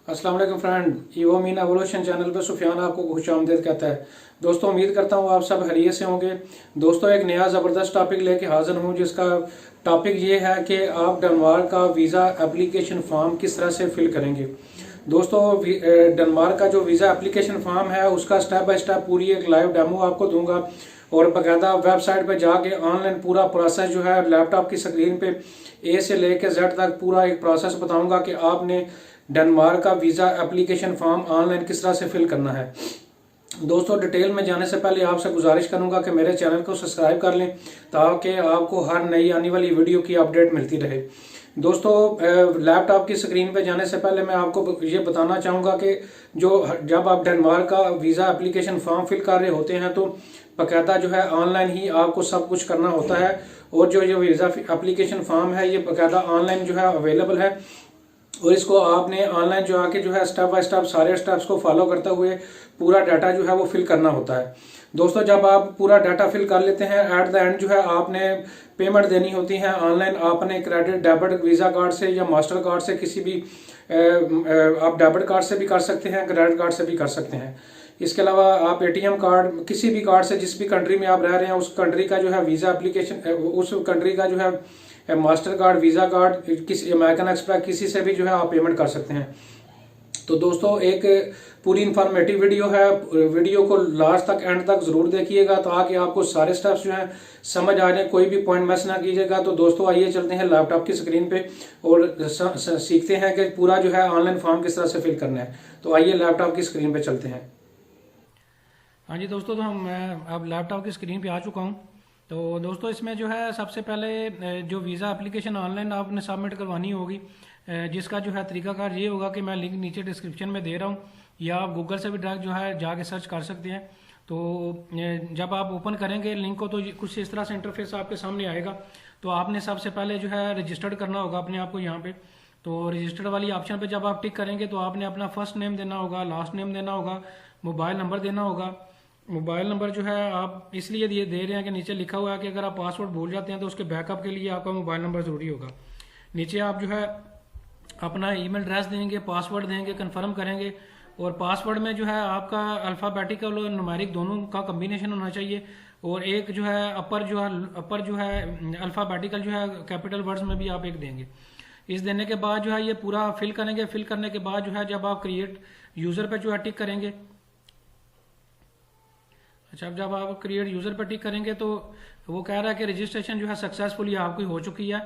अस्सलाम वालेकुम friend, evo mean evolution channel पर सुफियान आपको खुशामदीद कहता है। दोस्तों, उम्मीद करता हूँ आप सब खैरियत से होंगे। दोस्तों, एक नया ज़बरदस्त टॉपिक लेके हाजिर हूँ, जिसका टॉपिक ये है कि आप डेनमार्क का वीज़ा एप्लीकेशन फॉर्म किस तरह से फिल करेंगे। दोस्तों, डेनमार्क का जो वीज़ा एप्लीकेशन फॉर्म है उसका स्टेप बाय स्टेप पूरी एक लाइव डेमो आपको दूंगा और बाकायदा वेबसाइट पे जाके ऑनलाइन पूरा प्रोसेस जो है लैपटॉप की स्क्रीन पे ए से लेके जेड तक पूरा एक प्रोसेस बताऊंगा कि आपने डेनमार्क का वीज़ा एप्लीकेशन फॉर्म ऑनलाइन किस तरह से फिल करना है। दोस्तों, डिटेल में जाने से पहले आपसे गुजारिश करूंगा कि मेरे चैनल को सब्सक्राइब कर लें ताकि आपको हर नई आने वाली वीडियो की अपडेट मिलती रहे। दोस्तों, लैपटॉप की स्क्रीन पे जाने से पहले मैं आपको ये बताना चाहूँगा कि जब आप डेनमार्क का वीज़ा एप्लीकेशन फॉर्म फिल कर रहे होते हैं तो बाकायदा जो है ऑनलाइन ही आपको सब कुछ करना होता है और जो वीज़ा एप्लीकेशन फॉर्म है ये बाकायदा ऑनलाइन जो है अवेलेबल है और इसको आपने ऑनलाइन जो आके जो है स्टेप बाय स्टेप सारे स्टेप्स को फॉलो करते हुए पूरा डाटा जो है वो फिल करना होता है। दोस्तों, जब आप पूरा डाटा फिल कर लेते हैं एट द एंड जो है आपने पेमेंट देनी होती है ऑनलाइन। आपने क्रेडिट डेबिट वीज़ा कार्ड से या मास्टर कार्ड से किसी भी आप डेबिट कार्ड से भी कर सकते हैं, क्रेडिट कार्ड से भी कर सकते हैं। इसके अलावा आप एटीएम कार्ड किसी भी कार्ड से जिस भी कंट्री में आप रह रहे हैं उस कंट्री का जो है वीज़ा एप्लीकेशन उस कंट्री का जो है मास्टर कार्ड वीज़ा कार्ड किसी अमेरिकन एक्सप्रेस किसी से भी जो है आप पेमेंट कर सकते हैं। तो दोस्तों, एक पूरी इंफॉर्मेटिव वीडियो है, वीडियो को लास्ट तक एंड तक जरूर देखिएगा ताकि आपको सारे स्टेप्स जो हैं समझ आ जाए, कोई भी पॉइंट मिस ना कीजिएगा। तो दोस्तों, आइए चलते हैं लैपटॉप की स्क्रीन पे और सीखते हैं कि पूरा जो है ऑनलाइन फॉर्म किस तरह से फिल करना है। तो आइए लैपटॉप की स्क्रीन पे चलते हैं। हाँ जी दोस्तों, तो मैं अब लैपटॉप की स्क्रीन पे आ चुका हूँ। तो दोस्तों, इसमें जो है सबसे पहले जो वीज़ा एप्लीकेशन ऑनलाइन आपने सबमिट करवानी होगी, जिसका जो है तरीकाकार ये होगा कि मैं लिंक नीचे डिस्क्रिप्शन में दे रहा हूँ या आप गूगल से भी डायरेक्ट जो है जाके सर्च कर सकते हैं। तो जब आप ओपन करेंगे लिंक को तो कुछ इस तरह से इंटरफेस आपके सामने आएगा। तो आपने सबसे पहले जो है रजिस्टर्ड करना होगा अपने आप को यहाँ पे। तो रजिस्टर्ड वाली ऑप्शन पे जब आप टिक करेंगे तो आपने अपना फर्स्ट नेम देना होगा, लास्ट नेम देना होगा, मोबाइल नंबर देना होगा। मोबाइल नंबर जो है आप इसलिए दे रहे हैं कि नीचे लिखा हुआ है कि अगर आप पासवर्ड भूल जाते हैं तो उसके बैकअप के लिए आपका मोबाइल नंबर ज़रूरी होगा। नीचे आप जो है अपना ईमेल एड्रेस देंगे, पासवर्ड देंगे, कंफर्म करेंगे और पासवर्ड में जो है आपका अल्फ़ाबेटिकल और न्यूमेरिक दोनों का कम्बिनेशन होना चाहिए और एक जो है अपर जो है अल्फ़ाबेटिकल जो है कैपिटल वर्ड्स में भी आप एक देंगे। इस देने के बाद जो है ये पूरा फिल करेंगे। फिल करने के बाद जो है जब आप क्रिएट यूज़र पे जो है टिक करेंगे, अच्छा, अब जब आप क्रिएट यूज़र पर टिक करेंगे तो वो कह रहा है कि रजिस्ट्रेशन जो है सक्सेसफुली आपकी हो चुकी है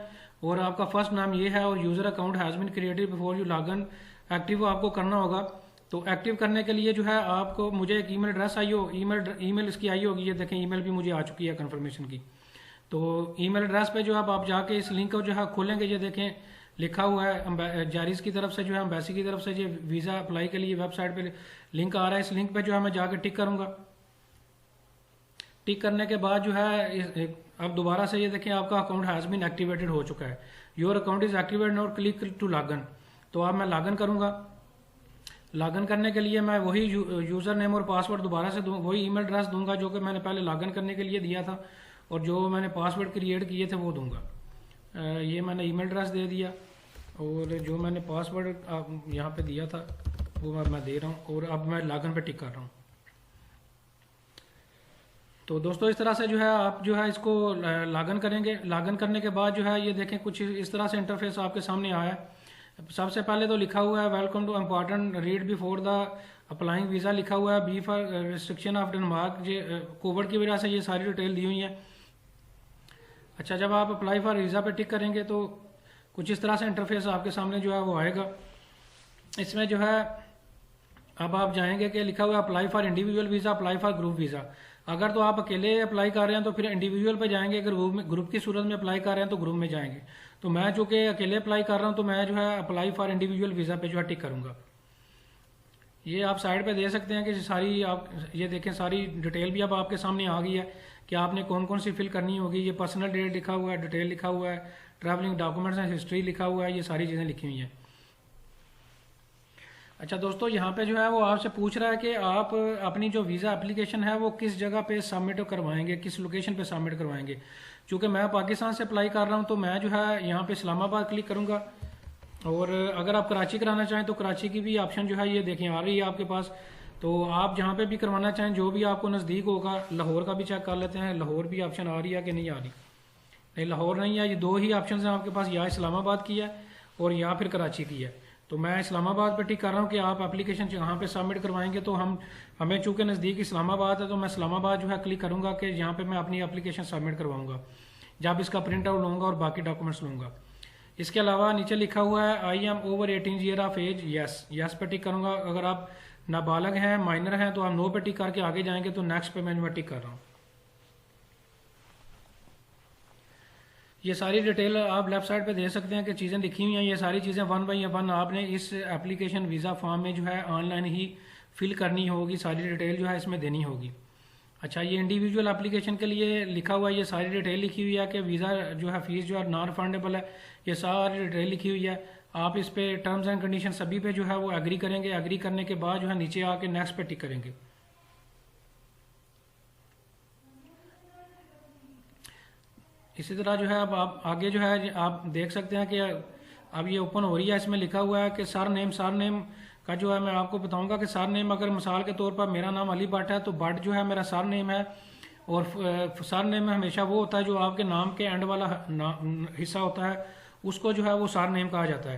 और आपका फर्स्ट नाम ये है और user account has been created before you login. Active आपको करना होगा। तो एक्टिव करने के लिए जो है आपको मुझे एक ईमेल एड्रेस आई हो, ईमेल इसकी आई होगी, ये देखें ईमेल भी मुझे आ चुकी है कन्फर्मेशन की। तो ईमेल एड्रेस पे जो आप जाके इस लिंक को जो है खोलेंगे, ये देखें लिखा हुआ है जारिस की तरफ से जो है एम्बेसी की तरफ से ये वीज़ा अप्लाई के लिए वेबसाइट पे लिंक आ रहा है। इस लिंक पे जो है मैं जाके टिक करूँगा। टिक करने के बाद जो है अब दोबारा से ये देखें आपका अकाउंट हैज़ बीन एक्टिवेटेड हो चुका है। योर अकाउंट इज एक्टिवेटेड और क्लिक टू लॉगिन। तो अब मैं लॉगिन करूँगा। लॉगिन करने के लिए मैं वही यूज़र नेम और पासवर्ड दोबारा से वही ईमेल एड्रेस दूंगा जो कि मैंने पहले लॉगिन करने के लिए दिया था और जो मैंने पासवर्ड क्रिएट किए थे वो दूंगा। ये मैंने ईमेल एड्रेस दे दिया और जो मैंने पासवर्ड यहाँ पे दिया था वो मैं दे रहा हूँ और अब मैं लॉगिन पे टिक कर रहा हूँ। तो दोस्तों, इस तरह से जो है आप जो है इसको लॉगिन करेंगे। लॉगिन करने के बाद जो है ये देखें कुछ इस तरह से इंटरफेस आपके सामने आया है। सबसे पहले तो लिखा हुआ है welcome to important read before the applying visa लिखा हुआ है। Before restriction of Denmark, ये कोविड की वजह से ये सारी डिटेल दी हुई है। अच्छा, जब आप अप्लाई फॉर वीज़ा पे टिक करेंगे तो कुछ इस तरह से इंटरफेस आपके सामने जो है वो आएगा। इसमें जो है अब आप जाएंगे कि लिखा हुआ है apply for individual visa, apply for group visa. अगर तो आप अकेले अप्लाई कर रहे हैं तो फिर इंडिविजुअल पे जाएंगे, अगर ग्रुप की सूरत में अप्लाई कर रहे हैं तो ग्रुप में जाएंगे। तो मैं जो कि अकेले अप्लाई कर रहा हूं तो मैं जो है अप्लाई फॉर इंडिविजुअल वीज़ा पे जो है टिक करूंगा। ये आप साइड पे दे सकते हैं कि सारी आप ये देखें सारी डिटेल भी अब आपके सामने आ गई है कि आपने कौन कौन सी फिल करनी होगी। ये पर्सनल डिटेल लिखा हुआ है, डिटेल लिखा हुआ है, ट्रैवलिंग डॉक्यूमेंट्स एंड हिस्ट्री लिखा हुआ है, ये सारी चीज़ें लिखी हुई हैं। अच्छा दोस्तों, यहाँ पे जो है वो आपसे पूछ रहा है कि आप अपनी जो वीज़ा एप्लीकेशन है वो किस जगह पे सबमिट करवाएंगे, किस लोकेशन पे सबमिट करवाएंगे। चूँकि मैं पाकिस्तान से अप्लाई कर रहा हूँ तो मैं जो है यहाँ पे इस्लामाबाद क्लिक करूँगा और अगर आप कराची कराना चाहें तो कराची की भी ऑप्शन जो है ये देखें आ रही है आपके पास। तो आप जहाँ पे भी करवाना चाहें जो भी आपको नज़दीक होगा, लाहौर का भी चेक कर लेते हैं, लाहौर भी ऑप्शन आ रही है कि नहीं आ रही। नहीं, लाहौर नहीं है, ये दो ही ऑप्शन हैं आपके पास, या इस्लामाबाद की है और या फिर कराची की है। तो मैं इस्लामाबाद पे टिक कर रहा हूँ कि आप एप्लीकेशन यहाँ पे सबमिट करवाएंगे तो हमें चूँकि नज़दीक इस्लामाबाद है तो मैं इस्लामाबाद जो है क्लिक करूँगा कि यहाँ पे मैं अपनी एप्लीकेशन सबमिट करवाऊँगा, जब इसका प्रिंट आउट लूँगा और बाकी डॉक्यूमेंट्स लूँगा। इसके अलावा नीचे लिखा हुआ है I am over 18 year of age, yes पे टिक करूँगा। अगर आप नाबालग हैं, माइनर हैं, तो आप नो पे टिक करके आगे जाएंगे। तो नेक्स्ट पे मैं टिक कर रहा हूँ। ये सारी डिटेल आप लेफ्ट साइड पे दे सकते हैं कि चीज़ें लिखी हुई हैं। ये सारी चीज़ें वन बाई वन आपने इस एप्लीकेशन वीज़ा फॉर्म में जो है ऑनलाइन ही फिल करनी होगी, सारी डिटेल जो है इसमें देनी होगी। अच्छा, ये इंडिविजुअल एप्लीकेशन के लिए लिखा हुआ है, ये सारी डिटेल लिखी हुई है कि वीज़ा जो है फीस जो है नॉन रिफंडेबल है, ये सारी डिटेल लिखी हुई है। आप इस पे टर्म्स एंड कंडीशन सभी पे जो है वो एग्री करेंगे। एग्री करने के बाद जो है नीचे आके नेक्स्ट पे टिक करेंगे। इसी तरह जो है अब आप आगे जो है आप देख सकते हैं कि अब ये ओपन हो रही है। इसमें लिखा हुआ है कि सर नेम का जो है मैं आपको बताऊंगा कि सर नेम, अगर मिसाल के तौर पर मेरा नाम अली भट्ट है तो भट्ट जो है मेरा सर नेम है। और सर नेम में हमेशा वो होता है जो आपके नाम के एंड वाला हिस्सा होता है, उसको जो है वो सर नेम कहा जाता है।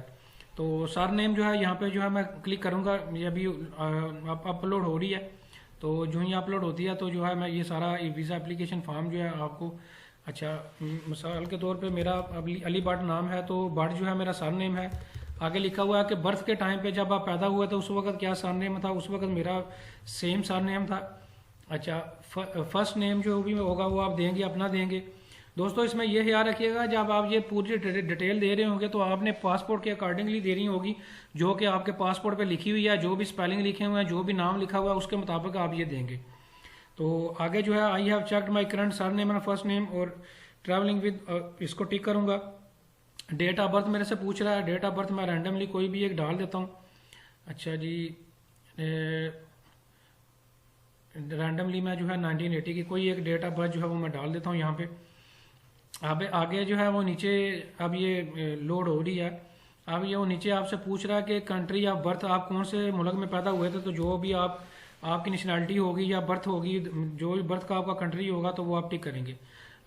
तो सर नेम जो है यहाँ पे जो है मैं क्लिक करूँगा, ये अभी अपलोड हो रही है। तो जो ही अपलोड होती है तो जो है मैं ये सारा वीज़ा एप्लीकेशन फॉर्म जो है आपको, अच्छा मिसाल के तौर पे मेरा अली भट्ट नाम है तो भट्ट जो है मेरा सर नेम है। आगे लिखा हुआ है कि बर्थ के टाइम पे जब आप पैदा हुए तो उस वक्त क्या सर नेम था, उस वक्त मेरा सेम सर नेम था। अच्छा, फर्स्ट नेम जो भी होगा वो आप देंगे, अपना देंगे। दोस्तों इसमें यह ख्याल रखिएगा जब आप ये पूरी डिटेल दे रहे होंगे तो आपने पासपोर्ट के अकॉर्डिंगली देनी होगी, जो कि आपके पासपोर्ट पे लिखी हुई है, जो भी स्पेलिंग लिखे हुए हैं, जो भी नाम लिखा हुआ है उसके मुताबिक आप ये देंगे। तो आगे जो है I have checked my current sir name and first name और ट्रैवलिंग विद, इसको टिक करूंगा। डेट ऑफ बर्थ मेरे से पूछ रहा है, डेट ऑफ बर्थ मैं रैंडमली कोई भी एक डाल देता हूँ। अच्छा जी, रैंडमली मैं जो है 1980 की कोई एक डेट ऑफ बर्थ जो है वो मैं डाल देता हूँ यहाँ पे। अब आगे जो है वो नीचे अब ये लोड हो रही है। अब ये वो नीचे आपसे पूछ रहा है कि कंट्री ऑफ बर्थ, आप कौन से मुल्क में पैदा हुए थे। तो जो भी आपकी नेशनैलिटी होगी या बर्थ होगी, जो भी बर्थ का आपका कंट्री होगा तो वो आप टिक करेंगे।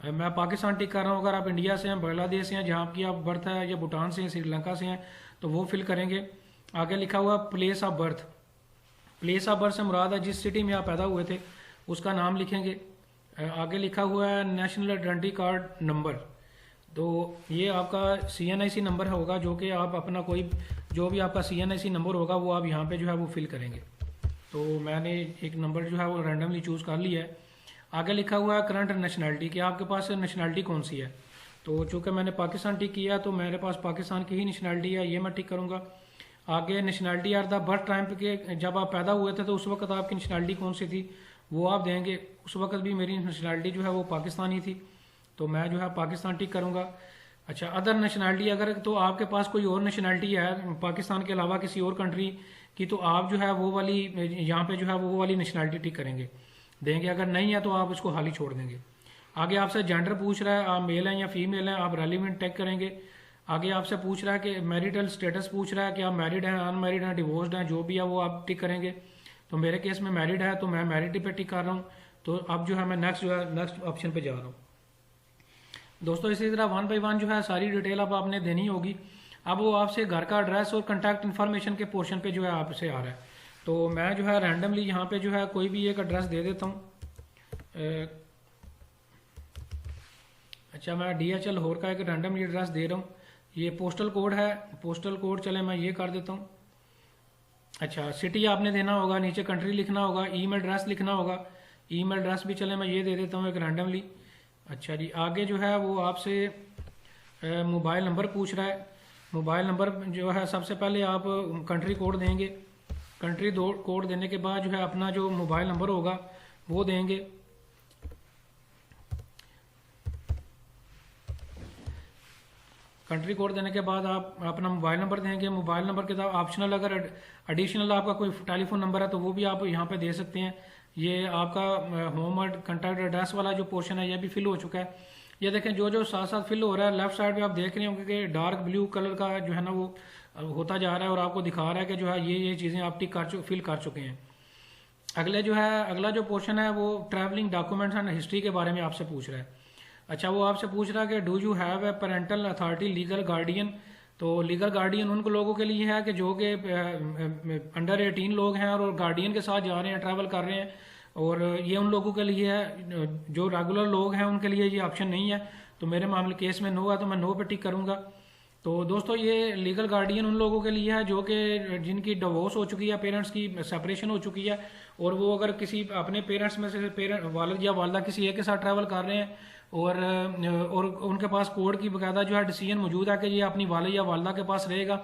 मैं पाकिस्तान टिक कर रहा हूँ। अगर आप इंडिया से हैं, बांग्लादेश से हैं, जहाँ की आप बर्थ है, या भूटान से हैं, श्रीलंका से हैं, तो वो फिल करेंगे। आगे लिखा हुआ place of birth, place of birth से मुराद है जिस सिटी में आप पैदा हुए थे उसका नाम लिखेंगे। आगे लिखा हुआ है नेशनल आइडेंटिटी कार्ड नंबर, तो ये आपका CNIC नंबर होगा, जो कि आप अपना कोई जो भी आपका CNIC नंबर होगा वो आप यहाँ पे जो है वो फिल करेंगे। तो मैंने एक नंबर जो है वो रैंडमली चूज़ कर लिया है। आगे लिखा हुआ है करंट नेशनैलिटी, कि आपके पास नेशनैलिटी कौन सी है। तो चूँकि मैंने पाकिस्तान टिक किया तो मेरे पास पाकिस्तान की ही नेशनैलिटी है, ये मैं टिक करूँगा। आगे nationality or the birth time के, जब आप पैदा हुए थे तो उस वक्त आपकी नेशनैलिटी कौन सी थी वो आप देंगे। उस वक्त भी मेरी नेशनैलिटी जो है वो पाकिस्तानी थी, तो मैं जो है पाकिस्तान टिक करूँगा। अच्छा, अदर नेशनैलिटी, अगर तो आपके पास कोई और नेशनैलिटी है पाकिस्तान के अलावा किसी और कंट्री की, तो आप जो है वो वाली यहाँ पे जो है वो वाली नेशनैलिटी टिक करेंगे, देंगे। अगर नहीं है तो आप इसको खाली छोड़ देंगे। आगे आपसे जेंडर पूछ रहा है, आप मेल हैं या फीमेल हैं, आप रेलिवेंट टिक करेंगे। आगे आपसे पूछ रहा है कि मैरिटल स्टेटस पूछ रहा है कि आप मैरिड हैं, अनमैरिड हैं, डिवोर्स्ड हैं, जो भी है वो आप टिक करेंगे। तो मेरे केस में मैरिड है तो मैं मैरिड पे टिक कर रहा हूँ। तो अब जो है मैं नेक्स्ट ऑप्शन पे जा रहा हूँ। दोस्तों इसी तरह वन बाई वन जो है सारी डिटेल अब आपने देनी होगी। अब वो आपसे घर का एड्रेस और कॉन्टैक्ट इन्फॉर्मेशन के पोर्शन पे जो है आपसे आ रहा है। तो मैं जो है रैंडमली यहाँ पे जो है कोई भी एक एड्रेस दे देता हूँ। अच्छा, मैं DHL लाहौर का एक रैंडमली एड्रेस दे रहा हूँ। ये पोस्टल कोड है, पोस्टल कोड चले मैं ये कर देता हूँ। अच्छा, सिटी आपने देना होगा, नीचे कंट्री लिखना होगा, ईमेल एड्रेस लिखना होगा। ईमेल एड्रेस भी चले मैं ये दे देता हूँ एक रैंडमली। अच्छा जी, आगे जो है वो आपसे मोबाइल नंबर पूछ रहा है। मोबाइल नंबर जो है सबसे पहले आप कंट्री कोड देंगे। कंट्री कोड देने के बाद जो है अपना जो मोबाइल नंबर होगा वो देंगे। कंट्री कोड देने के बाद आप अपना मोबाइल नंबर देंगे। मोबाइल नंबर के साथ ऑप्शनल अगर एडिशनल आपका कोई टेलीफोन नंबर है तो वो भी आप यहाँ पे दे सकते हैं। ये आपका होम और कॉन्टैक्ट एड्रेस वाला जो पोर्शन है ये भी फिल हो चुका है। ये देखें जो जो साथ साथ फिल हो रहा है। लेफ्ट साइड पे आप देख रहे होंगे कि डार्क ब्लू कलर का जो है ना वो होता जा रहा है और आपको दिखा रहा है कि जो है ये चीज़ें आप फिल कर चुके हैं। अगला जो पोर्शन है वो ट्रैवलिंग डॉक्यूमेंट्स एंड हिस्ट्री के बारे में आपसे पूछ रहा है। अच्छा, वो आपसे पूछ रहा है कि do you have a parental authority legal guardian. तो लीगल गार्डियन उन लोगों के लिए है कि जो कि अंडर 18 लोग हैं और गार्डियन के साथ जा रहे हैं, ट्रैवल कर रहे हैं, और ये उन लोगों के लिए है। जो रेगुलर लोग हैं उनके लिए ये ऑप्शन नहीं है। तो मेरे मामले केस में नो है तो मैं नो पे टिक करूँगा। तो दोस्तों ये लीगल गार्डियन उन लोगों के लिए है जो कि जिनकी डिवोर्स हो चुकी है, पेरेंट्स की सेपरेशन हो चुकी है, और वो अगर किसी अपने पेरेंट्स में से वालिद या वालदा किसी एक के साथ ट्रैवल कर रहे हैं और उनके पास कोर्ट की बाकायदा जो है डिसीजन मौजूद है कि ये अपनी वालिद या वालदा के पास रहेगा।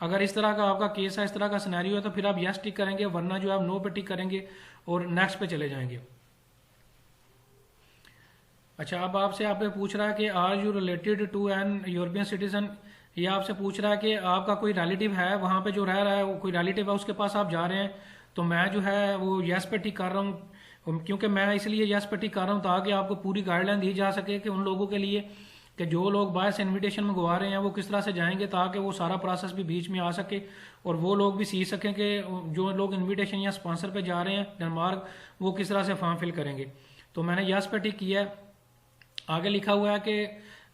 अगर इस तरह का आपका केस है, इस तरह का सिनेरियो है, तो फिर आप यस टिक करेंगे, वरना जो है आप नो पे टिक करेंगे और नेक्स्ट पे चले जाएंगे। अच्छा, अब आप पूछ रहा है कि are you related to an European citizen. ये आपसे पूछ रहा है कि आपका कोई रिलेटिव है वहाँ पे जो रह रहा है, वो कोई रिलेटिव है, उसके पास आप जा रहे हैं। तो मैं जो है वो यस पे टिक कर रहा हूँ, क्योंकि मैं इसलिए यस पे टिक कर रहा हूँ ताकि आपको पूरी गाइडलाइन दी जा सके कि उन लोगों के लिए कि जो लोग बाहर से इन्विटेशन मंगवा रहे हैं वो किस तरह से जाएंगे, ताकि वो सारा प्रोसेस भी बीच में आ सके और वो लोग भी सीख सकें कि जो लोग इन्विटेशन या स्पॉन्सर पे जा रहे हैं डेनमार्क, वो किस तरह से फॉर्म फिल करेंगे। तो मैंने यस पे टिक किया है। आगे लिखा हुआ है कि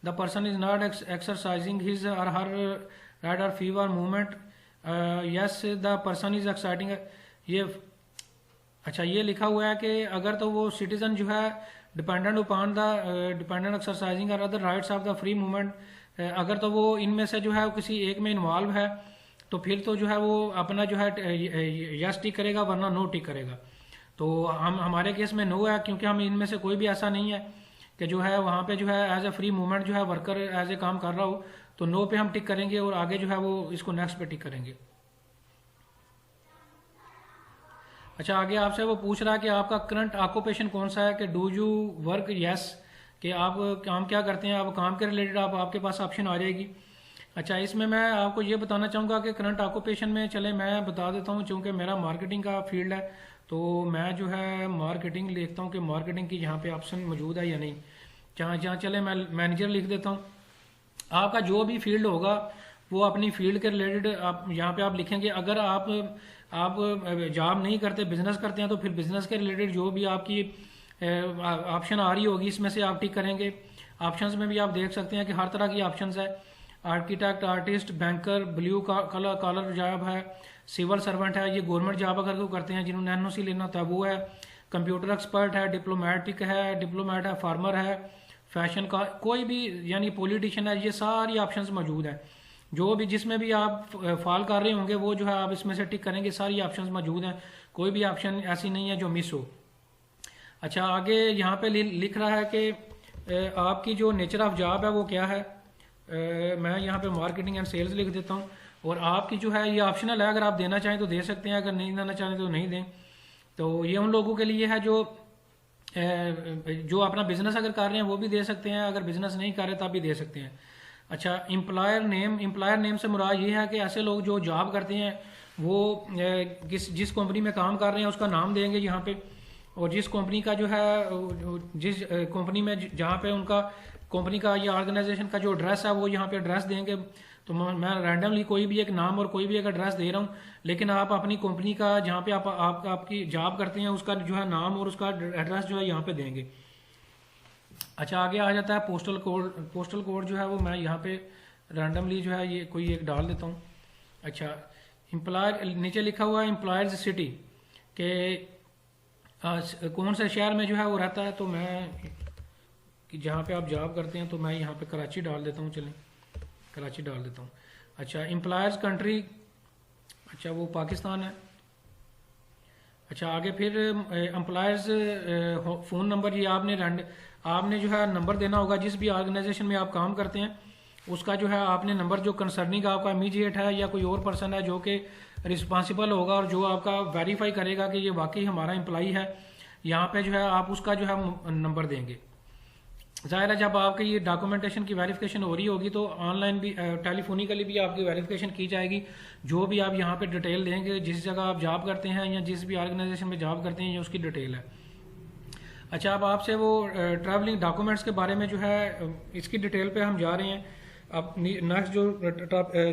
the person is not exercising his और हर राइट और fever movement. Yes the person is exciting. ये अच्छा, ये लिखा हुआ है कि अगर तो वो सिटीजन जो है dependent upon the dependent exercising और other rights of the free movement, अगर तो वो इनमें से जो है किसी एक में इन्वॉल्व है तो फिर तो जो है वो अपना जो है यस टिक करेगा, वरना नो टिक करेगा। तो हमारे केस में नो है, क्योंकि हम इनमें से कोई भी ऐसा नहीं है कि जो है वहाँ पे जो है एज ए फ्री मूवमेंट जो है वर्कर एज ए काम कर रहा हो। तो नो पे हम टिक करेंगे और आगे जो है वो इसको नेक्स्ट पे टिक करेंगे। अच्छा, आगे आपसे वो पूछ रहा है कि आपका करंट ऑक्यूपेशन कौन सा है, कि डू यू वर्क। यस, कि आप काम क्या करते हैं, आप काम के रिलेटेड आपके पास ऑप्शन आ जाएगी। अच्छा, इसमें मैं आपको ये बताना चाहूँगा कि करंट ऑक्यूपेशन में चले मैं बता देता हूँ, चूँकि मेरा मार्केटिंग का फील्ड है तो मैं जो है मार्केटिंग लिखता हूँ कि मार्केटिंग की यहाँ पे ऑप्शन मौजूद है या नहीं। जहाँ चले मैं मैनेजर लिख देता हूँ। आपका जो भी फील्ड होगा वो अपनी फील्ड के रिलेटेड आप यहाँ पे आप लिखेंगे। अगर आप जॉब नहीं करते, बिजनेस करते हैं, तो फिर बिजनेस के रिलेटेड जो भी आपकी ऑप्शन आ रही होगी इसमें से आप टिक करेंगे। ऑप्शंस में भी आप देख सकते हैं कि हर तरह की ऑप्शंस है। Architect, artist, banker, blue collar job है, सिविल सर्वेंट है, ये गवर्नमेंट जॉब अगर कोई करते हैं जिन्होंने एनओसी लेना होता है वो है, कंप्यूटर एक्सपर्ट है, डिप्लोमेट है, फार्मर है, फैशन का कोई भी यानी पॉलिटिशियन है, ये सारी ऑप्शंस मौजूद है। जो भी जिसमें भी आप फॉल कर रहे होंगे वो जो है आप इसमें से टिक करेंगे। सारी ऑप्शंस मौजूद हैं, कोई भी ऑप्शन ऐसी नहीं है जो मिस हो। अच्छा, आगे यहाँ पे लिख रहा है कि आपकी जो नेचर ऑफ जॉब है वो क्या है। मैं यहाँ पे मार्केटिंग एंड सेल्स लिख देता हूँ। और आपकी जो है ये ऑप्शनल है, अगर आप देना चाहें तो दे सकते हैं, अगर नहीं देना चाहें तो नहीं दें। तो ये उन लोगों के लिए है जो अपना बिजनेस अगर कर रहे हैं वो भी दे सकते हैं, अगर बिजनेस नहीं कर रहे तब भी दे सकते हैं। अच्छा, एम्प्लॉयर नेम से मुराद ये है कि ऐसे लोग जो जॉब करते हैं वो जिस कंपनी में काम कर रहे हैं उसका नाम देंगे यहाँ पे, और जिस कंपनी का जो है जिस कंपनी में जहाँ पे उनका कंपनी का या ऑर्गेनाइजेशन का जो एड्रेस है वो यहाँ पे एड्रेस देंगे। तो मैं रैंडमली कोई भी एक नाम और कोई भी एक एड्रेस दे रहा हूँ, लेकिन आप अपनी कंपनी का जहाँ पे आपकी जॉब करते हैं उसका जो है नाम और उसका एड्रेस जो है यहाँ पे देंगे। अच्छा, आगे आ जाता है पोस्टल कोड। पोस्टल कोड जो है वो मैं यहाँ पे रैंडमली जो है ये कोई एक डाल देता हूँ। अच्छा, एम्प्लॉयर नीचे लिखा हुआ है एम्प्लॉयर्स सिटी के कौन से शहर में जो है वो रहता है। तो मैं जहाँ पे आप जॉब करते हैं तो मैं यहाँ पे कराची डाल देता हूँ। चलें, कराची डाल देता हूँ। अच्छा, एम्प्लॉयर्स कंट्री, अच्छा वो पाकिस्तान है। अच्छा, आगे फिर एम्प्लॉयर्स फ़ोन नंबर, ये आपने जो है नंबर देना होगा जिस भी ऑर्गेनाइजेशन में आप काम करते हैं उसका जो है आपने नंबर जो कंसर्निंग आपका इमीडिएट है या कोई और पर्सन है जो कि रिस्पॉन्सिबल होगा और जो आपका वेरीफाई करेगा कि ये वाकई हमारा एम्प्लॉई है, यहाँ पे जो है आप उसका जो है नंबर देंगे। ज़ाहिर है जब आपकी ये डॉक्यूमेंटेशन की वेरिफिकेशन हो रही होगी तो ऑनलाइन भी टेलीफोनिकली भी आपकी वेरिफिकेशन की जाएगी। जो भी आप यहाँ पे डिटेल देंगे, जिस जगह आप जॉब करते हैं या जिस भी ऑर्गेनाइजेशन में जॉब करते हैं, ये उसकी डिटेल है। अच्छा, अब आपसे वो ट्रैवलिंग डॉक्यूमेंट्स के बारे में जो है इसकी डिटेल पे हम जा रहे हैं। अब नेक्स्ट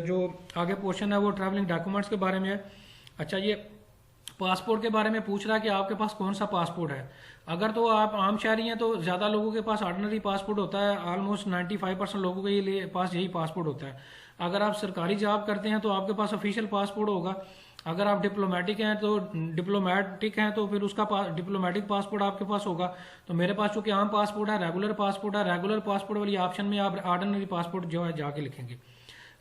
जो आगे पोर्शन है वो ट्रैवलिंग डॉक्यूमेंट्स के बारे में है। अच्छा, ये पासपोर्ट के बारे में पूछ रहा है कि आपके पास कौन सा पासपोर्ट है। अगर तो आप आम शहरी हैं तो ज़्यादा लोगों के पास ऑर्डिनरी पासपोर्ट होता है, ऑलमोस्ट 95% लोगों के लिए पास यही पासपोर्ट होता है। अगर आप सरकारी जॉब करते हैं तो आपके पास ऑफिशियल पासपोर्ट होगा। अगर आप डिप्लोमेटिक हैं तो फिर उसका डिप्लोमेटिक पासपोर्ट आपके पास होगा। तो मेरे पास चूंकि आम पासपोर्ट है, रेगुलर पासपोर्ट है, रेगुलर पासपोर्ट वाली ऑप्शन में आप ऑर्डिनरी पासपोर्ट जो है जाके लिखेंगे।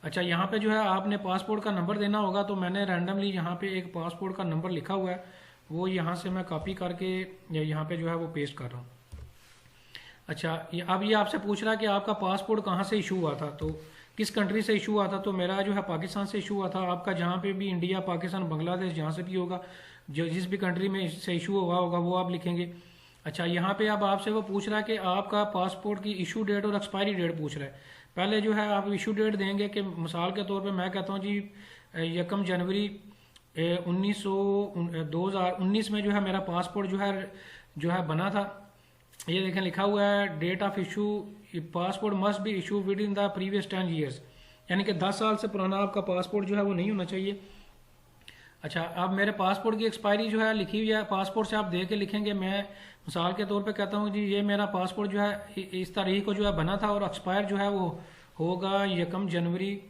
अच्छा, यहाँ पे जो है आपने पासपोर्ट का नंबर देना होगा। तो मैंने रैंडमली यहाँ पे एक पासपोर्ट का नंबर लिखा हुआ है, वो यहाँ से मैं कॉपी करके यहाँ पे जो है वो पेस्ट कर रहा हूँ। अच्छा, अब ये आपसे पूछ रहा है कि आपका पासपोर्ट कहाँ से इशू हुआ था, तो किस कंट्री से इशू हुआ था। तो मेरा जो है पाकिस्तान से इशू हुआ था। आपका जहाँ पे भी इंडिया, पाकिस्तान, बांग्लादेश जहाँ से भी होगा, जो जिस भी कंट्री में से इशू हुआ होगा वो आप लिखेंगे। अच्छा, यहाँ पे अब आपसे वो पूछ रहा है कि आपका पासपोर्ट की इशू डेट और एक्सपायरी डेट पूछ रहा है। पहले जो है आप इशू डेट देंगे कि मिसाल के तौर पे मैं कहता हूँ जी 1 जनवरी 2019 में जो है मेरा पासपोर्ट जो है बना था। ये देखें लिखा हुआ है date of issue, passport must be issue within the previous 10 years, यानी कि 10 साल से पुराना आपका पासपोर्ट जो है वो नहीं होना चाहिए। अच्छा, अब मेरे पासपोर्ट की एक्सपायरी जो है लिखी हुई है, पासपोर्ट से आप दे के लिखेंगे। मैं मिसाल के तौर पे कहता हूँ जी ये मेरा पासपोर्ट जो है इस तारीख को जो है बना था और एक्सपायर जो है वो होगा 1 जनवरी।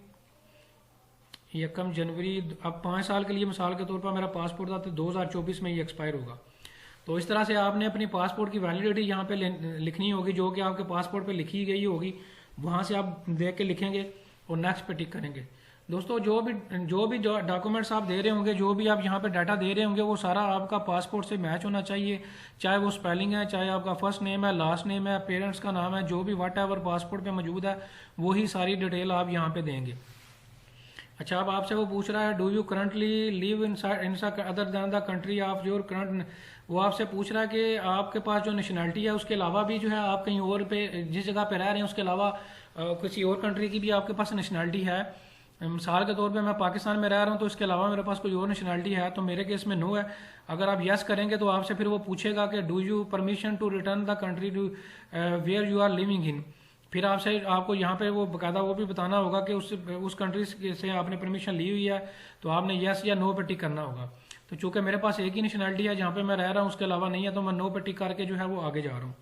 अब 5 साल के लिए मिसाल के तौर पर मेरा पासपोर्ट था तो 2024 में ये एक्सपायर होगा। तो इस तरह से आपने अपनी पासपोर्ट की वैलिडिटी यहाँ पे लिखनी होगी, जो कि आपके पासपोर्ट पे लिखी गई होगी, वहाँ से आप देख के लिखेंगे और नेक्स्ट पे टिक करेंगे। दोस्तों, जो भी डॉक्यूमेंट्स आप दे रहे होंगे, जो भी आप यहाँ पे डाटा दे रहे होंगे, वो सारा आपका पासपोर्ट से मैच होना चाहिए। चाहे वो स्पेलिंग है, चाहे आपका फर्स्ट नेम है, लास्ट नेम है, पेरेंट्स का नाम है, जो भी वट एवर पासपोर्ट पे मौजूद है वही सारी डिटेल आप यहाँ पे देंगे। अच्छा, अब आपसे वो पूछ रहा है do you currently live in other than the country of your current. वो आपसे पूछ रहा है कि आपके पास जो नेशनैलिटी है उसके अलावा भी जो है आप कहीं और पे जिस जगह पे रह रहे हैं उसके अलावा किसी और कंट्री की भी आपके पास नेशनैलिटी है। मिसाल के तौर पे मैं पाकिस्तान में रह रहा हूँ तो इसके अलावा मेरे पास कोई और नेशनैलिटी है, तो मेरे केस में नो है। अगर आप यस करेंगे तो आपसे फिर वो पूछेगा कि do you permission to return the country to where you are living in. फिर आपको यहाँ पे वो बकायदा वो भी बताना होगा कि उस कंट्री से आपने परमिशन ली हुई है, तो आपने यस या नो पे टिक करना होगा। तो चूंकि मेरे पास एक ही नेशनैलिटी है जहाँ पे मैं रह रहा हूँ, उसके अलावा नहीं है, तो मैं नो पे टिक करके जो है वो आगे जा रहा हूँ।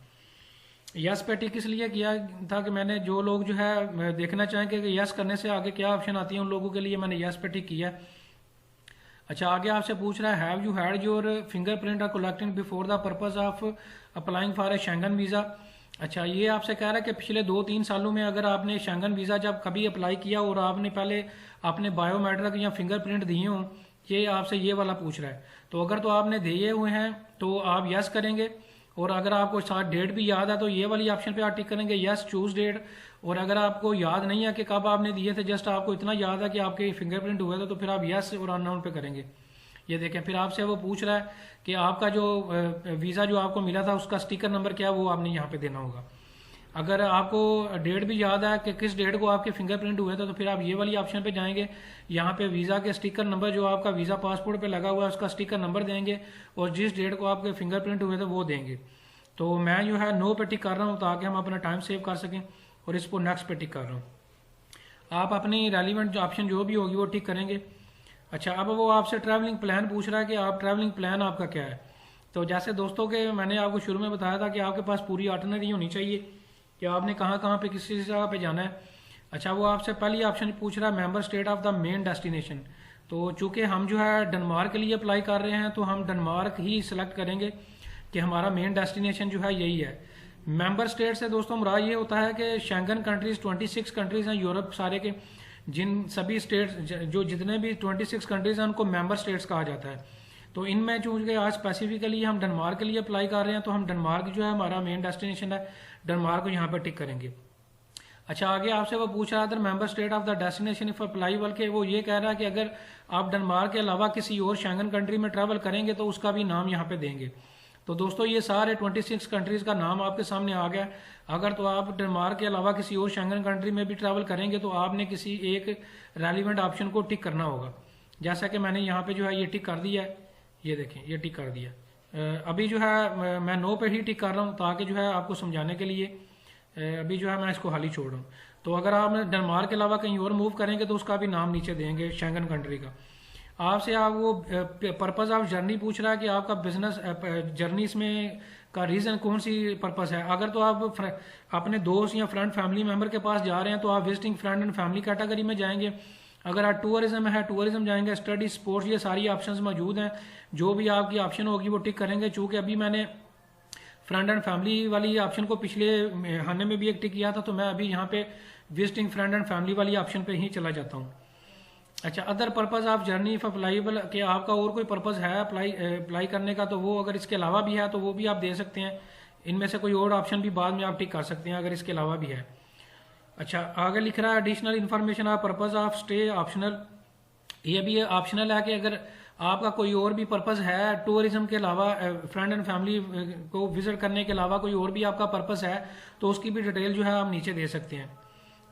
यस पे टिक इसलिए किया था कि मैंने जो लोग जो है देखना चाहें कि यस करने से आगे क्या ऑप्शन आती है, उन लोगों के लिए मैंने यस पे टिक किया। अच्छा, आगे आपसे पूछ रहा है have you had your fingerprint are collected before the purpose of applying for a Schengen visa. अच्छा, ये आपसे कह रहा है कि पिछले 2-3 सालों में अगर आपने शेंगन वीज़ा जब कभी अप्लाई किया और आपने पहले अपने बायोमेट्रिक या फिंगरप्रिंट दिए हों, ये आपसे ये वाला पूछ रहा है। तो अगर तो आपने दिए हुए हैं तो आप यस करेंगे, और अगर आपको साथ डेट भी याद है तो ये वाली ऑप्शन पे आप टिक करेंगे यस चूज डेट। और अगर आपको याद नहीं है कि कब आपने दिए थे, जस्ट आपको इतना याद है कि आपके फिंगरप्रिंट हुए थे, तो फिर आप यस और अननोन पे करेंगे। ये देखें, फिर आपसे वो पूछ रहा है कि आपका जो वीज़ा जो आपको मिला था उसका स्टिकर नंबर क्या है, वो आपने यहाँ पे देना होगा। अगर आपको डेट भी याद है कि किस डेट को आपके फिंगरप्रिंट हुए थे, तो फिर आप ये वाली ऑप्शन पे जाएंगे, यहाँ पे वीज़ा के स्टिकर नंबर जो आपका वीज़ा पासपोर्ट पे लगा हुआ है उसका स्टिकर नंबर देंगे और जिस डेट को आपके फिंगरप्रिंट हुए थे वो देंगे। तो मैं जो है नो पे टिक कर रहा हूँ ताकि हम अपना टाइम सेव कर सकें, और इसको नेक्स्ट पे टिक कर रहा हूँ। आप अपनी रेलिवेंट ऑप्शन जो भी होगी वो टिक करेंगे। अच्छा, अब वो आपसे ट्रैवलिंग प्लान पूछ रहा है कि आप ट्रैवलिंग प्लान आपका क्या है। तो जैसे दोस्तों के मैंने आपको शुरू में बताया था कि आपके पास पूरी आइटनरी होनी चाहिए कि आपने कहाँ पे किस जगह पे जाना है। अच्छा, वो आपसे पहली ऑप्शन पूछ रहा है member state of the main destination. तो चूंकि हम जो है डेनमार्क के लिए अप्लाई कर रहे हैं तो हम डेनमार्क ही सिलेक्ट करेंगे कि हमारा मेन डेस्टिनेशन जो है यही है। मेंबर स्टेट से दोस्तों मुराद ये होता है कि शेंगन कंट्रीज 26 कंट्रीज हैं यूरोप सारे के, जिन सभी स्टेट्स जो जितने भी 26 कंट्रीज हैं उनको मेंबर स्टेट्स कहा जाता है। तो इनमें चूंकि आज स्पेसिफिकली हम डेनमार्क के लिए अप्लाई कर रहे हैं तो हम डेनमार्क जो है हमारा मेन डेस्टिनेशन है, डेनमार्क को यहाँ पर टिक करेंगे। अच्छा, आगे आपसे वो पूछ रहा था member state of the destination if apply, बल्कि वो ये कह रहा है कि अगर आप डेनमार्क के अलावा किसी और शेंगन कंट्री में ट्रैवल करेंगे तो उसका भी नाम यहाँ पे देंगे। तो दोस्तों ये सारे 26 कंट्रीज का नाम आपके सामने आ गया। अगर तो आप डेनमार्क के अलावा किसी और शेंगन कंट्री में भी ट्रैवल करेंगे तो आपने किसी एक रेलिवेंट ऑप्शन को टिक करना होगा। जैसा कि मैंने यहाँ पे जो है ये टिक कर दिया है, ये देखें ये टिक कर दिया। अभी जो है मैं नो पे ही टिक कर रहा हूँ ताकि जो है आपको समझाने के लिए अभी जो है मैं इसको खाली छोड़ रहा हूँ। तो अगर आप डेनमार्क के अलावा कहीं और मूव करेंगे तो उसका भी नाम नीचे देंगे शेंगन कंट्री का। आपसे आप वो पर्पज़ ऑफ जर्नी पूछ रहा है कि आपका बिजनेस जर्नी इसमें का रीज़न कौन सी पर्पज़ है। अगर तो आप अपने दोस्त या फ्रेंड फैमिली मेम्बर के पास जा रहे हैं तो आप visiting friend and family category में जाएंगे। अगर आप टूरिज्म है टूरिज्म जाएंगे, स्टडी स्पोर्ट्स, ये सारी ऑप्शंस मौजूद हैं। जो भी आपकी ऑप्शन होगी वो टिक करेंगे। चूँकि अभी मैंने फ्रेंड एंड फैमिली वाली ऑप्शन को पिछले खाने में भी एक टिक किया था, तो मैं अभी यहाँ पे विजिटिंग फ्रेंड एंड फैमिली वाली ऑप्शन पे ही चला जाता हूँ। अच्छा, other purpose of journey if applicable, कि आपका और कोई पर्पज़ है अप्लाई करने का, तो वो अगर इसके अलावा भी है तो वो भी आप दे सकते हैं। इनमें से कोई और ऑप्शन भी बाद में आप टिक कर सकते हैं अगर इसके अलावा भी है। अच्छा, आगे लिख रहा है additional information of purpose of stay optional. ये भी ऑप्शनल है कि अगर आपका कोई और भी पर्पज़ है टूरिज्म के अलावा, फ्रेंड एंड फैमिली को विजिट करने के अलावा कोई और भी आपका पर्पज़ है, तो उसकी भी डिटेल जो है आप नीचे दे सकते हैं।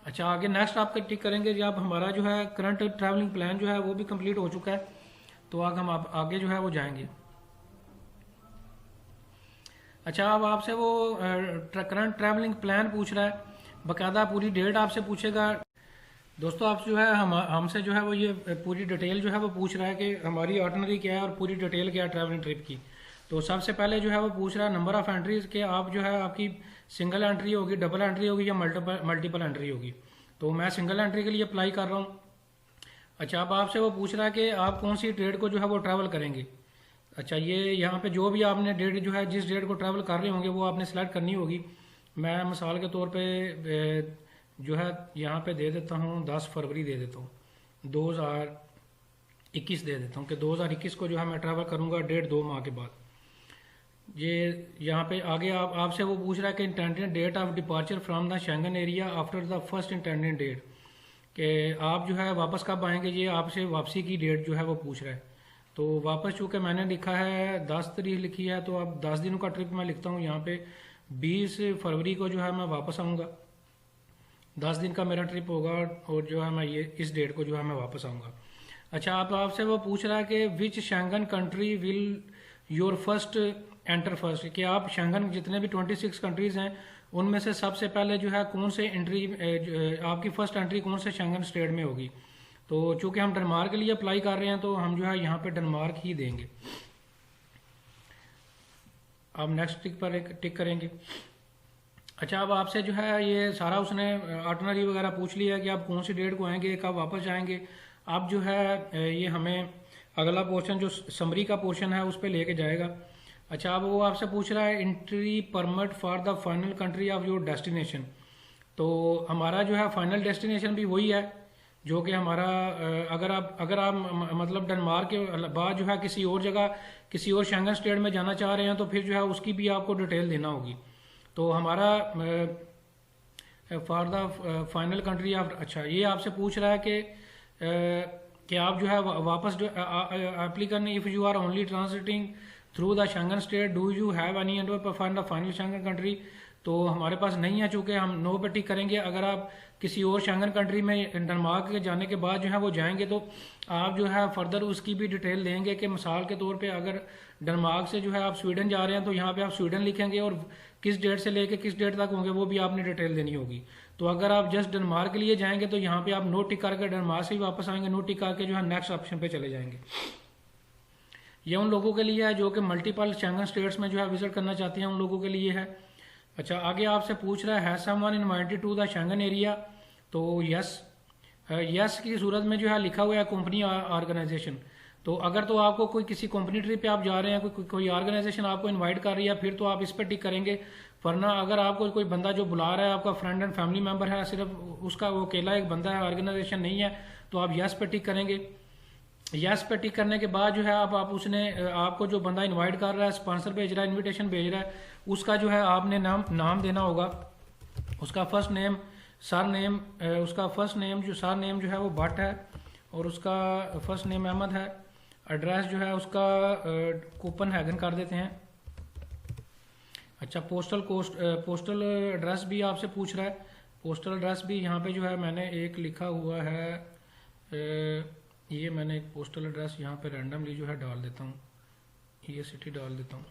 अच्छा, आगे नेक्स्ट आप टिक करेंगे जब हमारा जो है करंट ट्रैवलिंग प्लान जो है वो भी कंप्लीट हो चुका है, तो आगे हम आगे जो है वो जाएंगे। अच्छा, अब आपसे वो करंट ट्रैवलिंग प्लान पूछ रहा है, बाकायदा पूरी डेट आपसे पूछेगा। दोस्तों, आप जो है हमसे जो है वो ये पूरी डिटेल जो है वो पूछ रहा है कि हमारी ऑर्डिनरी क्या है और पूरी डिटेल क्या है ट्रैवलिंग ट्रिप की। तो सबसे पहले जो है वो पूछ रहा है नंबर ऑफ एंट्रीज के, आप जो है आपकी सिंगल एंट्री होगी, डबल एंट्री होगी या मल्टीपल एंट्री होगी। तो मैं सिंगल एंट्री के लिए अप्लाई कर रहा हूँ। अच्छा, अब आपसे वो पूछ रहा है कि आप कौन सी डेट को जो है वो ट्रैवल करेंगे। अच्छा, ये यहाँ पे जो भी आपने डेट जो है जिस डेट को ट्रैवल कर रहे होंगे वो आपने सेलेक्ट करनी होगी। मैं मिसाल के तौर पे जो है यहाँ पे दे देता हूँ 10 फरवरी दे देता हूँ, 2021 दे देता हूँ कि 2021 को जो है मैं ट्रैवल करूँगा 1.5-2 माह के बाद। ये यहाँ पे आगे आपसे वो पूछ रहा है कि intended date of departure from the Schengen area after the first intended date, कि आप जो है वापस कब आएंगे। ये आपसे वापसी की डेट जो है वो पूछ रहा है। तो वापस चूँकि मैंने लिखा है 10 तारीख लिखी है, तो अब 10 दिनों का ट्रिप मैं लिखता हूँ यहाँ पे 20 फरवरी को जो है मैं वापस आऊँगा। 10 दिन का मेरा ट्रिप होगा और जो है मैं ये इस डेट को जो है मैं वापस आऊँगा। अच्छा, आपसे वो पूछ रहा है कि which Schengen country will your first enter first, कि आप शेंगन जितने भी 26 कंट्रीज़ हैं उनमें से सबसे पहले जो है कौन से एंट्री आपकी फर्स्ट एंट्री कौन से शेंगन स्टेट में होगी। तो चूंकि हम डेनमार्क के लिए अप्लाई कर रहे हैं तो हम जो है यहाँ पे डेनमार्क ही देंगे। आप नेक्स्ट टिक करेंगे। अच्छा, अब आपसे जो है ये सारा उसने आर्टनरी वगैरह पूछ लिया है कि आप कौन सी डेट को आएंगे, कब वापस जाएंगे। अब जो है ये हमें अगला पोर्शन जो समरी का पोर्शन है उस पर लेके जाएगा। अच्छा, अब वो आपसे पूछ रहा है entry permit for the final country of your destination. तो हमारा जो है फाइनल डेस्टिनेशन भी वही है जो कि हमारा अगर आप मतलब डेनमार्क के बाद जो है किसी और जगह किसी और शेंगन स्टेट में जाना चाह रहे हैं तो फिर जो है उसकी भी आपको डिटेल देना होगी। तो हमारा for the final country of, अच्छा ये आपसे पूछ रहा है कि आप जो है वापस जो applicant if you are only transiting through the Schengen state do you have any enter for the final Schengen country. तो हमारे पास नहीं है, चूंकि हम नो पे टिक करेंगे। अगर आप किसी और शेंगन कंट्री में डेनमार्क के जाने के बाद जो है वो जाएंगे तो आप जो है फर्दर उसकी भी डिटेल देंगे कि मिसाल के तौर पे अगर डेनमार्क से जो है आप स्वीडन जा रहे हैं तो यहाँ पे आप स्वीडन लिखेंगे और किस डेट से लेके किस डेट तक होंगे वो भी आपने डिटेल देनी होगी। तो अगर आप जस्ट डेनमार्क के लिए जाएंगे तो यहाँ पे आप नो टिक करके डेनमार्क से ही वापस आएंगे, नो टिक करके जो है नेक्स्ट ऑप्शन पे चले जाएंगे। ये उन लोगों के लिए है जो कि मल्टीपल शेंगन स्टेट्स में जो है विजिट करना चाहते हैं, उन लोगों के लिए है। अच्छा, आगे आपसे पूछ रहा है someone invited to the Schengen area. तो यस की सूरत में जो है लिखा हुआ है कंपनी ऑर्गेनाइजेशन। तो अगर तो आपको कोई किसी कंपनी ट्रिप पे आप जा रहे हैं, कोई ऑर्गेनाइजेशन आपको इनवाइट कर रही है, फिर तो आप इस पर टिक करेंगे। वरना अगर आपको कोई बंदा जो बुला रहा है आपका फ्रेंड एंड फैमिली मेंबर है, सिर्फ उसका वो अकेला एक बंदा है, ऑर्गेनाइजेशन नहीं है, तो आप यस पे टिक करेंगे। यस पे टिक करने के बाद जो है आप उसने आपको जो बंदा इनवाइट कर रहा है, स्पॉन्सर भेज रहा है, इनविटेशन भेज रहा है, उसका जो है आपने नाम देना होगा। उसका फर्स्ट नेम सर नेम, उसका फर्स्ट नेम जो सर नेम जो है वो भट्ट है और उसका फर्स्ट नेम अहमद है। एड्रेस जो है उसका कोपनहेगन कर देते हैं। अच्छा, पोस्टल एड्रेस भी आपसे पूछ रहा है। पोस्टल एड्रेस भी यहाँ पे जो है मैंने एक लिखा हुआ है, ये मैंने एक पोस्टल एड्रेस यहाँ पे रैंडमली जो है डाल देता हूँ, ये सिटी डाल देता हूँ।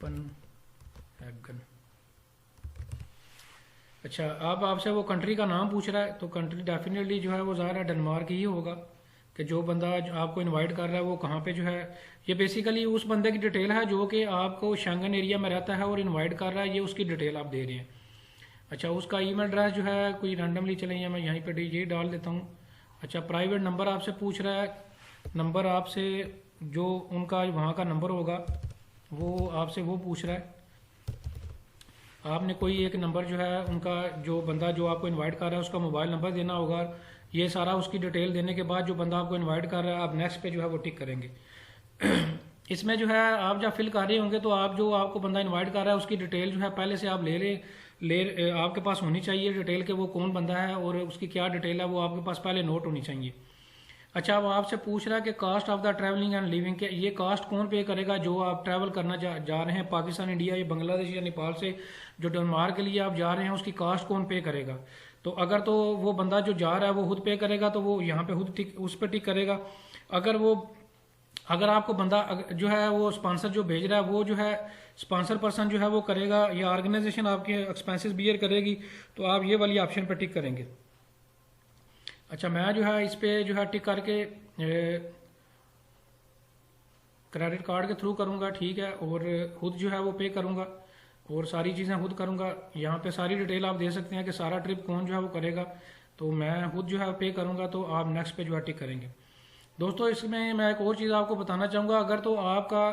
कोपनहेगन। अच्छा, अब आपसे वो कंट्री का नाम पूछ रहा है, तो कंट्री डेफिनेटली जो है वो ज़ाहिर है डेनमार्क ही होगा, कि जो बंदा जो आपको इनवाइट कर रहा है वो कहाँ पे जो है, ये बेसिकली उस बंदे की डिटेल है जो कि आपको शेंगन एरिया में रहता है और इनवाइट कर रहा है, ये उसकी डिटेल आप दे रहे हैं। अच्छा, उसका ईमेल एड्रेस जो है कोई रैंडमली चलेंगे, मैं यहीं पे ये डाल देता हूँ। अच्छा, प्राइवेट नंबर आपसे पूछ रहा है, नंबर आपसे जो उनका वहाँ का नंबर होगा वो आपसे वो पूछ रहा है। आपने कोई एक नंबर जो है उनका, जो बंदा जो आपको इनवाइट कर रहा है उसका मोबाइल नंबर देना होगा। ये सारा उसकी डिटेल देने के बाद जो बंदा आपको इनवाइट कर रहा है, आप नेक्स्ट पे जो है वो टिक करेंगे। इसमें जो है आप जब फिल कर रहे होंगे तो आप जो आपको बंदा इनवाइट कर रहा है उसकी डिटेल जो है पहले से आप ले आपके पास होनी चाहिए डिटेल के, वो कौन बंदा है और उसकी क्या डिटेल है वो आपके पास पहले नोट होनी चाहिए। अच्छा, वो आपसे पूछ रहा है कि cost of the travelling and living, के ये कास्ट कौन पे करेगा जो आप ट्रैवल करना जा रहे हैं पाकिस्तान, इंडिया या बांग्लादेश या नेपाल से जो डेनमार्क के लिए आप जा रहे हैं, उसकी कास्ट कौन पे करेगा। तो अगर तो वो बंदा जो जा रहा है वो खुद पे करेगा तो वो यहाँ पे खुद टिक उस पर टिक करेगा। अगर आपको बंदा जो है वो स्पॉन्सर जो भेज रहा है वो जो है स्पॉन्सर पर्सन जो है वो करेगा या ऑर्गेनाइजेशन आपके एक्सपेंसेस बियर करेगी, तो आप ये वाली ऑप्शन पर टिक करेंगे। अच्छा, मैं जो है इस पे जो है टिक करके क्रेडिट कार्ड के थ्रू करूँगा, ठीक है, और खुद जो है वो पे करूँगा और सारी चीज़ें खुद करूँगा। यहाँ पे सारी डिटेल आप दे सकते हैं कि सारा ट्रिप कौन जो है वो करेगा, तो मैं खुद जो है पे करूँगा, तो आप नेक्स्ट पे जो है टिक करेंगे। दोस्तों, इसमें मैं एक और चीज़ आपको बताना चाहूँगा, अगर तो आपका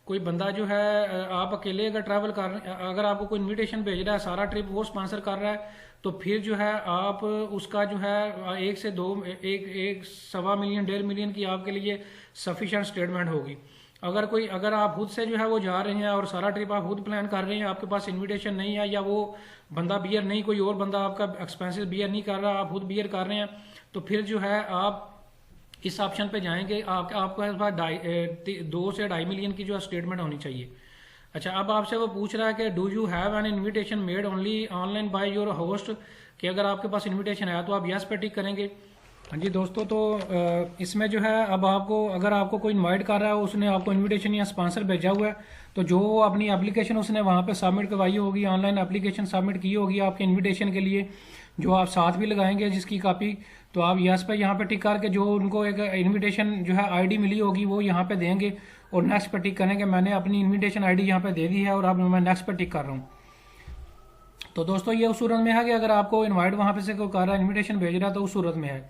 कोई बंदा जो है आप अकेले अगर ट्रैवल कर रहे हैं, अगर आपको कोई इन्विटेशन भेज रहा है, सारा ट्रिप वो स्पॉन्सर कर रहा है, तो फिर जो है आप उसका जो है 1 से 2 1 सवा मिलियन 1.5 मिलियन की आपके लिए सफिशिएंट स्टेटमेंट होगी। अगर आप खुद से जो है वो जा रहे हैं और सारा ट्रिप आप खुद प्लान कर रहे हैं, आपके पास इनविटेशन नहीं है या वो बंदा बियर नहीं, कोई और बंदा आपका एक्सपेंसेस बियर नहीं कर रहा, आप खुद बियर कर रहे हैं, तो फिर जो है आप इस ऑप्शन पे जाएंगे। आपके पास 2 से 2.5 मिलियन की जो है स्टेटमेंट होनी चाहिए। अच्छा, अब आपसे वो पूछ रहा है कि do you have an invitation made only online by your host, कि अगर आपके पास इनविटेशन है तो आप यस पे टिक करेंगे। हाँ जी दोस्तों, तो इसमें जो है अब आपको, अगर आपको कोई इनवाइट कर रहा है, उसने आपको इनविटेशन या स्पॉन्सर भेजा हुआ है, तो जो अपनी एप्लीकेशन उसने वहाँ पे सबमिट करवाई होगी, ऑनलाइन एप्लीकेशन सबमिट की होगी आपके इनविटेशन के लिए, जो आप साथ भी लगाएंगे जिसकी कॉपी, तो आप यस पे यहाँ पे टिक करके जो उनको एक इनविटेशन जो है आईडी मिली होगी वो यहाँ पे देंगे और नेक्स्ट पे टिक करेंगे। मैंने अपनी इनविटेशन आईडी यहाँ पे दे दी है और अब मैं नेक्स्ट पे टिक कर रहा हूँ। तो दोस्तों, ये उस सूरत में है कि अगर आपको इन्वाइट वहाँ पे से कोई कर रहा है, इन्विटेशन भेज रहा है, तो उस सूरत में है।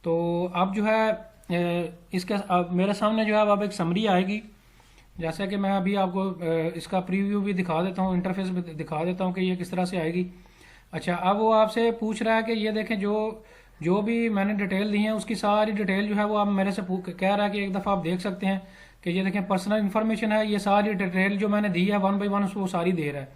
तो अब जो है इसके मेरे सामने जो है अब एक समरी आएगी, जैसा कि मैं अभी आपको इसका प्रीव्यू भी दिखा देता हूँ, इंटरफेस भी दिखा देता हूँ कि ये किस तरह से आएगी। अच्छा, अब वो आपसे पूछ रहा है कि ये देखें जो भी मैंने डिटेल दी है उसकी सारी डिटेल जो है वो आप मेरे से कह रहा है कि एक दफ़ा आप देख सकते हैं कि ये देखें पर्सनल इन्फॉर्मेशन है, ये सारी डिटेल जो मैंने दी है 1 बाय 1 वो सारी दे रहा है।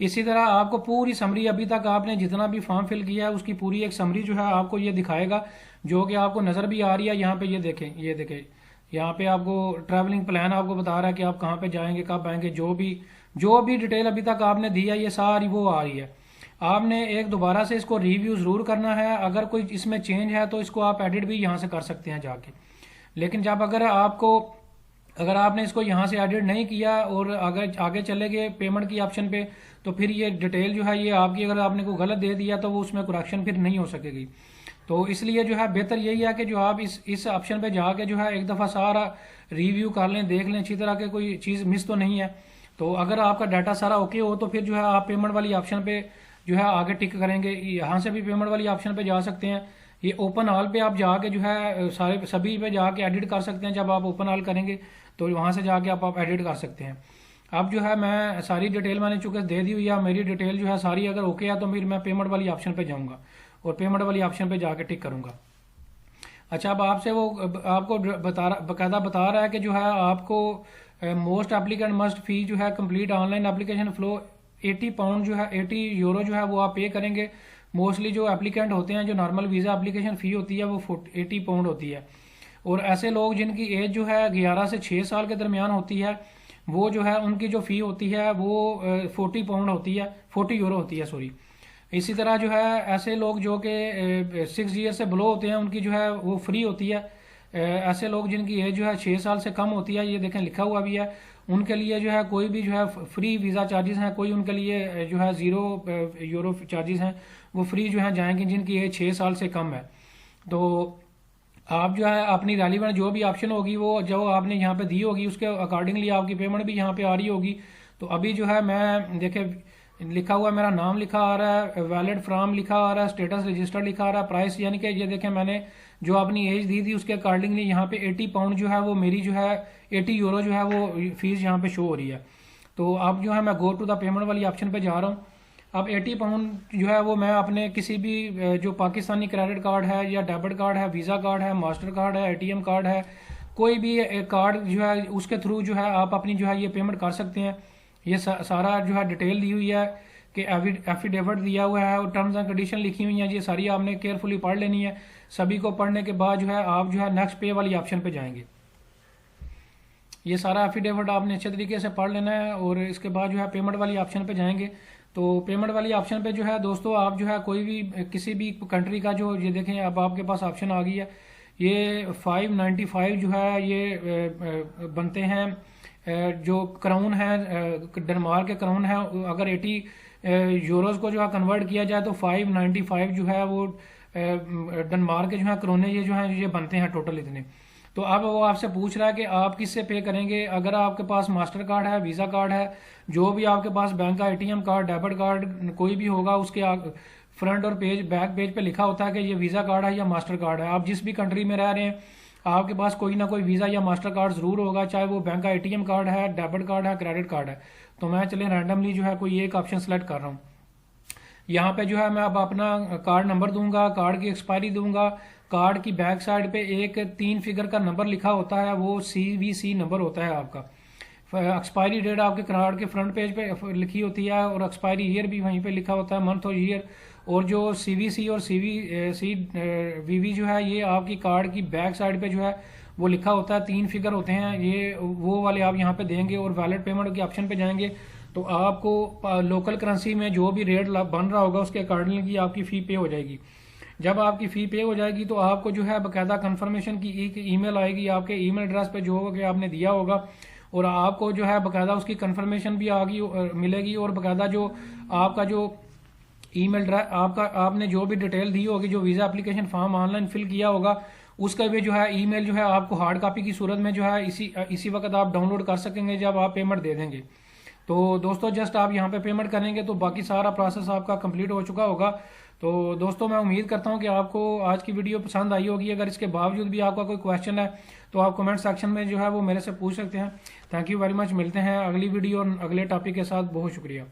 इसी तरह आपको पूरी समरी, अभी तक आपने जितना भी फॉर्म फिल किया है उसकी पूरी एक समरी जो है आपको ये दिखाएगा, जो कि आपको नज़र भी आ रही है। यहाँ पे ये देखें यहाँ पे आपको ट्रैवलिंग प्लान आपको बता रहा है कि आप कहाँ पे जाएंगे, कब आएंगे, जो भी डिटेल अभी तक आपने दी है ये सारी वो आ रही है। आपने एक दोबारा से इसको रिव्यू ज़रूर करना है, अगर कोई इसमें चेंज है तो इसको आप एडिट भी यहाँ से कर सकते हैं जाके। लेकिन जब अगर आपने इसको यहाँ से एडिट नहीं किया और अगर आगे चले गए पेमेंट की ऑप्शन पे, तो फिर ये डिटेल जो है ये आपकी, अगर आपने को गलत दे दिया तो वो उसमें करेक्शन फिर नहीं हो सकेगी। तो इसलिए जो है बेहतर यही है कि जो आप इस ऑप्शन पे जाके जो है एक दफ़ा सारा रिव्यू कर लें, देख लें अच्छी तरह के कोई चीज़ मिस तो नहीं है। तो अगर आपका डाटा सारा ओके हो तो फिर जो है आप पेमेंट वाली ऑप्शन पे जो है आगे टिक करेंगे। यहाँ से भी पेमेंट वाली ऑप्शन पे जा सकते हैं, ये ओपन ऑल पे आप जाके जो है सभी पे जाके एडिट कर सकते हैं। जब आप ओपन ऑल करेंगे तो वहाँ से जाके आप एडिट कर सकते हैं। अब जो है मैं सारी डिटेल मैंने चूँकि दे दी हुई है, मेरी डिटेल जो है सारी अगर ओके है तो फिर मैं पेमेंट वाली ऑप्शन पे जाऊँगा और पेमेंट वाली ऑप्शन पे जाके टिक करूँगा। अच्छा, अब आपसे वो आपको बाकायदा बता रहा है कि जो है आपको मोस्ट एप्लीकेंट मस्ट फी जो है complete online application flow 80 pound जो है 80 यूरो जो है वो आप पे करेंगे। मोस्टली जो एप्लीकेंट होते हैं, जो नॉर्मल वीज़ा एप्लीकेशन फ़ी होती है वो 80 पाउंड होती है। और ऐसे लोग जिनकी एज जो है 11 से 6 साल के दरमियान होती है, वो जो है उनकी जो फ़ी होती है वो 40 पाउंड होती है, 40 यूरो होती है, सॉरी। इसी तरह जो है ऐसे लोग जो कि 6 ईयर से बिलो होते हैं उनकी जो है वो फ्री होती है। ऐसे लोग जिनकी एज जो है 6 साल से कम होती है, ये देखें लिखा हुआ भी है, उनके लिए जो है कोई भी जो है फ्री वीज़ा चार्जेस हैं, कोई उनके लिए जो है €0 चार्जेस हैं, वो फ्री जो है जाएंगे जिनकी एज 6 साल से कम है। तो आप जो है अपनी रेलिवेंट जो भी ऑप्शन होगी वो जो आपने यहाँ पे दी होगी उसके अकॉर्डिंगली आपकी पेमेंट भी यहाँ पे आ रही होगी। तो अभी जो है मैं देखे लिखा हुआ मेरा नाम लिखा आ रहा है, वैलिड फ्राम लिखा आ रहा है, स्टेटस रजिस्टर्ड लिखा आ रहा है, प्राइस यानी कि ये देखें मैंने जो अपनी एज दी थी उसके अकॉर्डिंगली यहाँ पे 80 पाउंड जो है वो मेरी जो है €80 जो है वो फीस यहाँ पे शो हो रही है। तो अब जो है मैं गो टू द पेमेंट वाली ऑप्शन पे जा रहा हूँ। अब 80 पाउंड जो है वो मैं अपने किसी भी जो पाकिस्तानी क्रेडिट कार्ड है या डेबिट कार्ड है, वीज़ा कार्ड है, मास्टर कार्ड है, ATM कार्ड है, कोई भी कार्ड जो है उसके थ्रू जो है आप अपनी जो है ये पेमेंट कर सकते हैं। ये सारा जो है डिटेल दी हुई है कि एफिडेविट दिया हुआ है और टर्म्स एंड कंडीशन लिखी हुई हैं, ये सारी आपने केयरफुली पढ़ लेनी है। सभी को पढ़ने के बाद जो है आप जो है नेक्स्ट पे वाली ऑप्शन पे जाएंगे। ये सारा एफिडेविट आपने अच्छे तरीके से पढ़ लेना है और इसके बाद जो है पेमेंट वाली ऑप्शन पे जाएंगे। तो पेमेंट वाली ऑप्शन पे जो है दोस्तों आप जो है कोई भी किसी भी कंट्री का जो ये देखें अब आपके पास ऑप्शन आ गई है, ये 595 जो है ये बनते हैं जो क्राउन है, डेनमार्क के क्राउन है। अगर €80 को जो है कन्वर्ट किया जाए तो 595 जो है वो डेनमार्क के जो है क्रोने ये जो है ये बनते हैं टोटल इतने। तो अब वो आपसे पूछ रहा है कि आप किससे पे करेंगे। अगर आपके पास मास्टर कार्ड है, वीज़ा कार्ड है, जो भी आपके पास बैंक का ATM कार्ड, डेबिट कार्ड कोई भी होगा उसके फ्रंट और बैक पेज पे लिखा होता है कि ये वीज़ा कार्ड है या मास्टर कार्ड है। आप जिस भी कंट्री में रह रहे हैं आपके पास कोई ना कोई वीज़ा या मास्टर कार्ड ज़रूर होगा, चाहे वो बैंक का ATM कार्ड है, डेबिट कार्ड है, क्रेडिट कार्ड है। तो मैं चले रैंडमली जो है कोई एक ऑप्शन सेलेक्ट कर रहा हूँ। यहाँ पे जो है मैं अब अपना कार्ड नंबर दूंगा, कार्ड की एक्सपायरी दूंगा। कार्ड की बैक साइड पे एक 3 फिगर का नंबर लिखा होता है, वो CVC नंबर होता है आपका। एक्सपायरी डेट आपके कार्ड के फ्रंट पेज पे लिखी होती है और एक्सपायरी ईयर भी वहीं पे लिखा होता है, मंथ और ईयर। और जो CVC और CVV जो है ये आपकी कार्ड की बैक साइड पे जो है वो लिखा होता है, 3 फिगर होते हैं, ये वो वाले आप यहाँ पे देंगे और वैलिड पेमेंट के ऑप्शन पे जाएंगे तो आपको लोकल करेंसी में जो भी रेट बन रहा होगा उसके अकॉर्डिंगली आपकी फ़ी पे हो जाएगी। जब आपकी फ़ी पे हो जाएगी तो आपको जो है बाकायदा कंफर्मेशन की एक ईमेल आएगी आपके ईमेल एड्रेस पे जो कि आपने दिया होगा और आपको जो है बाकायदा उसकी कंफर्मेशन भी मिलेगी और बाकायदा जो आपका जो ईमेल एड्रेस आपने जो भी डिटेल दी होगी, जो visa application form online fill किया होगा उसका भी जो है ईमेल जो है आपको हार्ड कॉपी की सूरत में जो है इसी वक्त आप डाउनलोड कर सकेंगे जब आप पेमेंट दे देंगे। तो दोस्तों जस्ट आप यहाँ पे पेमेंट करेंगे तो बाकी सारा प्रोसेस आपका कंप्लीट हो चुका होगा। तो दोस्तों मैं उम्मीद करता हूँ कि आपको आज की वीडियो पसंद आई होगी। अगर इसके बावजूद भी आपका कोई क्वेश्चन है तो आप कमेंट सेक्शन में जो है वो मेरे से पूछ सकते हैं। Thank you very much. मिलते हैं अगली वीडियो और अगले टॉपिक के साथ। बहुत शुक्रिया।